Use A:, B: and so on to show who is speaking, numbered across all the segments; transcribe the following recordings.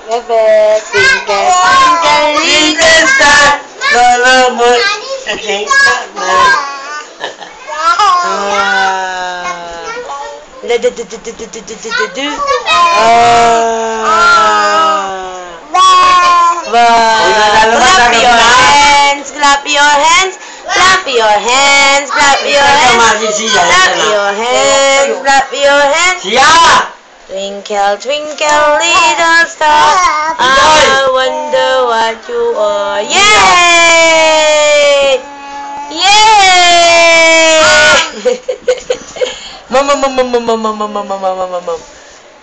A: Bebe, twinkle, twinkle, little star.
B: Lolo mo. Okay.
A: Clap your hands, clap your hands, clap your hands, clap your hands, clap your hands, clap your hands. Twinkle, twinkle, little star, I wonder what you are. Yay! Yay! Mom.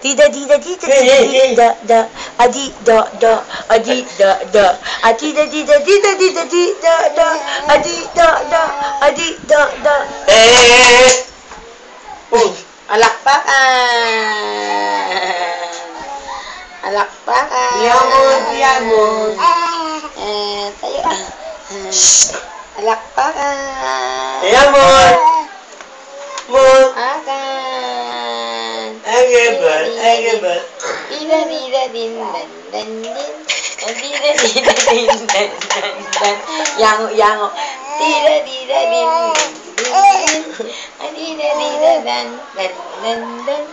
A: Dida dida dida dida da adi da da adi da da adi da dida dida dida dida da adi da da adi da da. Alakpakan.
B: Yamon.
A: Tayo. Alakpakan.
B: Yamon. Mon.
A: Akan.
B: Agebel.
A: Dida dida din dan dan din. Dida dida din dan dan dan. Yango. Dida dida din din. Dida dida dan dan dan dan.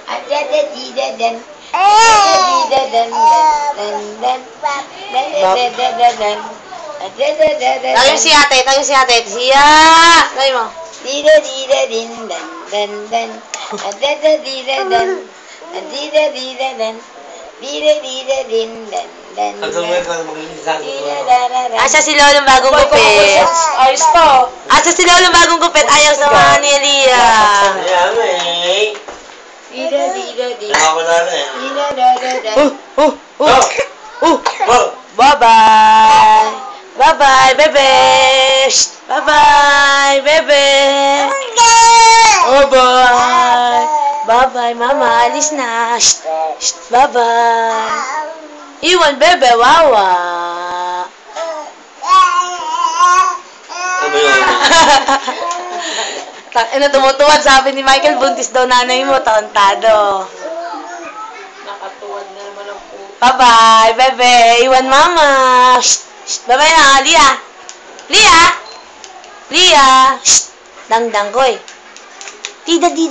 A: Ada dida dan. Dida dan dan dan. Dan. Tayo si ate. Siya. Tayo mo. Dida dida din dan dan dan. Ada dida dan. Dida dida dan. Dida dida din dan dan. Asa si Lolong bagong gupit?
C: Ayos to.
A: Asa si Lolong bagong gupit? Ayaw samahan ni Elia. Dida dida din. Dida dada. Bye-bye. Bye-bye, bebe. Bye-bye, bebe. Bye-bye. Bye-bye, mama. Alis na. Bye-bye. Iwan, bebe. Wawa. Tumutuwad. Sabi ni Michael, buntis daw nanay mo. Tauntado.
C: Nakatuwad na naman ang puto.
A: Bye-bye, bebe. Iwan, mama. Bye-bye na, Lia! Dang-dang ko eh. Dida, adi,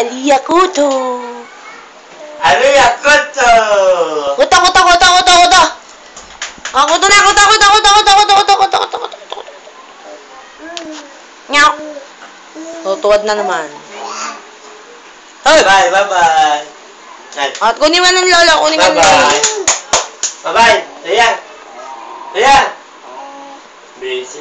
A: Alia Kuto. Kuto. Kuto na. Nyaw. Tutuwad na naman.
B: Bye-bye.
A: At kunin man ng lolo,
B: Bye-bye. Bye-bye. Leia. Busy.